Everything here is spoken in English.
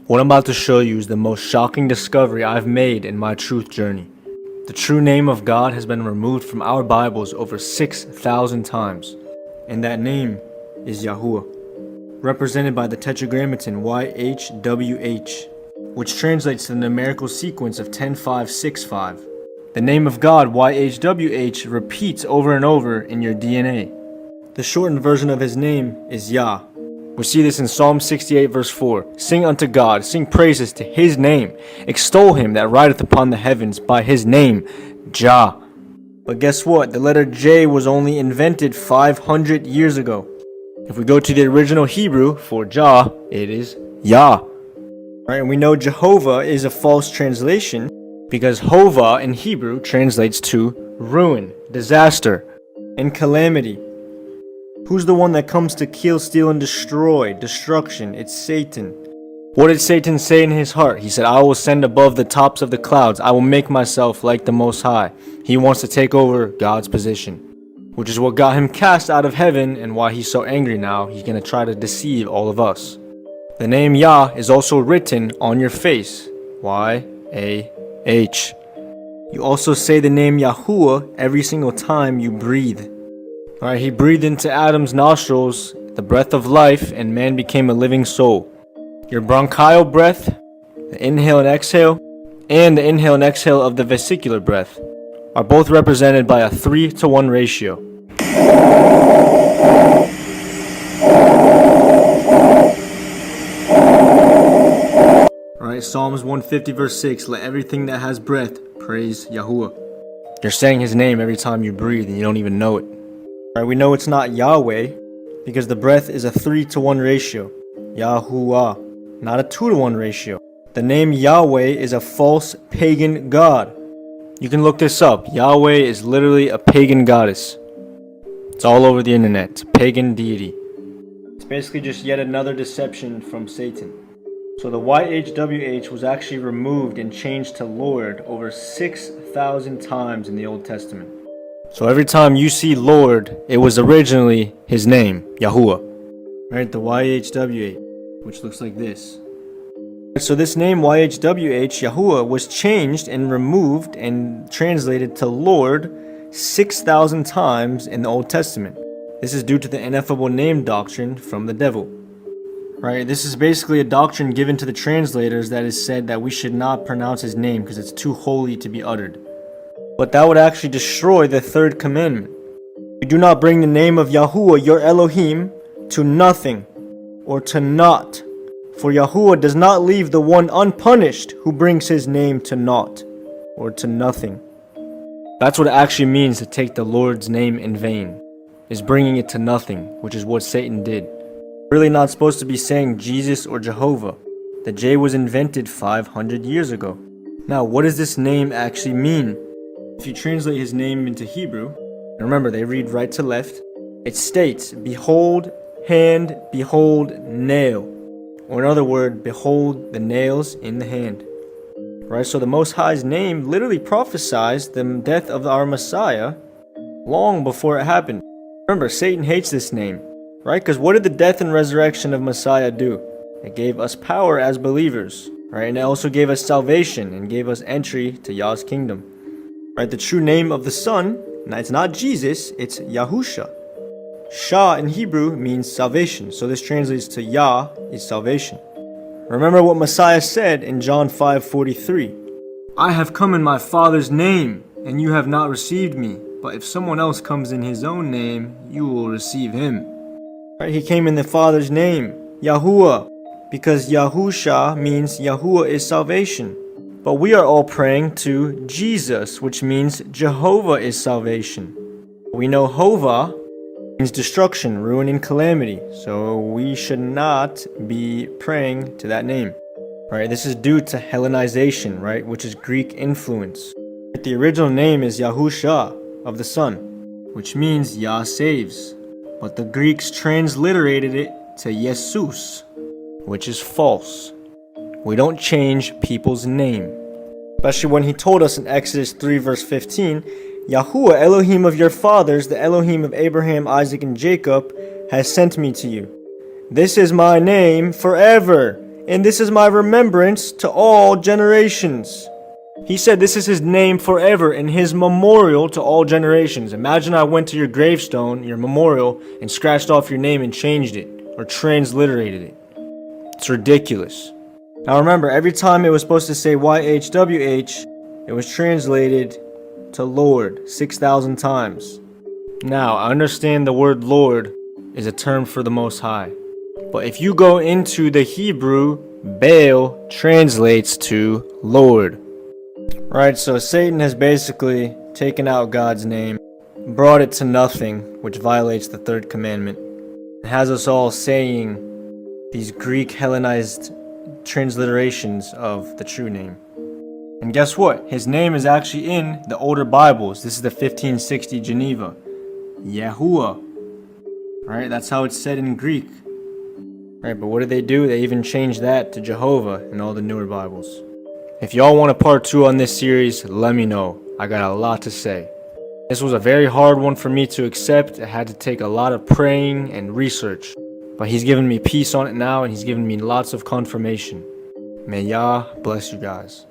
What I'm about to show you is the most shocking discovery I've made in my truth journey. The true name of God has been removed from our Bibles over 6,000 times, and that name is Yahuwah, represented by the tetragrammaton YHWH, which translates to the numerical sequence of 10565. The name of God, YHWH, repeats over and over in your DNA. The shortened version of his name is Yah. We see this in Psalm 68 verse 4. Sing unto God, sing praises to his name. Extol him that rideth upon the heavens by his name, Jah. But guess what? The letter J was only invented 500 years ago. If we go to the original Hebrew for Jah, it is Yah. Right, and we know Jehovah is a false translation because Hova in Hebrew translates to ruin, disaster, and calamity. Who's the one that comes to kill, steal, and destroy? Destruction. It's Satan. What did Satan say in his heart? He said, I will ascend above the tops of the clouds. I will make myself like the Most High. He wants to take over God's position, which is what got him cast out of heaven and why he's so angry now. He's going to try to deceive all of us. The name Yah is also written on your face. Y-A-H. You also say the name Yahuwah every single time you breathe. Alright, he breathed into Adam's nostrils the breath of life, and man became a living soul. Your bronchial breath, the inhale and exhale, and the inhale and exhale of the vesicular breath are both represented by a 3-to-1 ratio. Alright, Psalms 150 verse 6, let everything that has breath praise Yahuwah. You're saying his name every time you breathe and you don't even know it. Right, we know it's not Yahweh because the breath is a 3-to-1 ratio. Yahuwah, not a 2-to-1 ratio. The name Yahweh is a false pagan god. You can look this up. Yahweh is literally a pagan goddess. It's all over the internet. It's a pagan deity. It's basically just yet another deception from Satan. So the YHWH was actually removed and changed to Lord over 6,000 times in the Old Testament. So every time you see Lord, it was originally his name, Yahuwah. Right, the YHWH, which looks like this. So this name YHWH, Yahuwah, was changed and removed and translated to Lord 6,000 times in the Old Testament. This is due to the ineffable name doctrine from the devil. Right, this is basically a doctrine given to the translators that is said that we should not pronounce his name because it's too holy to be uttered. But that would actually destroy the third commandment. You do not bring the name of Yahuwah your Elohim to nothing or to naught. For Yahuwah does not leave the one unpunished who brings his name to naught or to nothing. That's what it actually means to take the Lord's name in vain, is bringing it to nothing, which is what Satan did. Really not supposed to be saying Jesus or Jehovah. The J was invented 500 years ago. Now, what does this name actually mean? If you translate his name into Hebrew, and remember they read right to left, it states, behold, hand, behold, nail. Or in other words, behold the nails in the hand. Right, so the Most High's name literally prophesies the death of our Messiah long before it happened. Remember, Satan hates this name, right? Because what did the death and resurrection of Messiah do? It gave us power as believers, right? And it also gave us salvation and gave us entry to Yah's kingdom. Right, the true name of the Son, it's not Jesus, it's Yahusha. Shah in Hebrew means salvation, so this translates to Yah is salvation. Remember what Messiah said in John 5:43. I have come in my Father's name, and you have not received me. But if someone else comes in his own name, you will receive him. Right, he came in the Father's name, Yahuwah, because Yahusha means Yahuwah is salvation. But we are all praying to Jesus, which means Jehovah is salvation. We know Hova means destruction, ruin, and calamity. So we should not be praying to that name. Right? This is due to Hellenization, right? Which is Greek influence. The original name is Yahusha of the Son, which means Yah saves. But the Greeks transliterated it to Jesus, which is false. We don't change people's name. Especially when he told us in Exodus 3 verse 15, Yahuwah, Elohim of your fathers, the Elohim of Abraham, Isaac, and Jacob, has sent me to you. This is my name forever, and this is my remembrance to all generations. He said this is his name forever and his memorial to all generations. Imagine I went to your gravestone, your memorial, and scratched off your name and changed it, or transliterated it. It's ridiculous. Now remember, every time it was supposed to say YHWH, it was translated to Lord 6,000 times. Now, I understand the word Lord is a term for the Most High. But if you go into the Hebrew, Baal translates to Lord. Right, so Satan has basically taken out God's name, brought it to nothing, which violates the third commandment, and has us all saying these Greek Hellenized transliterations of the true name. And guess what? His name is actually in the older Bibles. This is the 1560 Geneva. Yahuwah. Right, that's how it's said in Greek. Right, but what did they do? They even changed that to Jehovah in all the newer Bibles. If y'all want a part 2 on this series, let me know. I got a lot to say. This was a very hard one for me to accept. It had to take a lot of praying and research. But he's given me peace on it now, and he's given me lots of confirmation. May Yah bless you guys.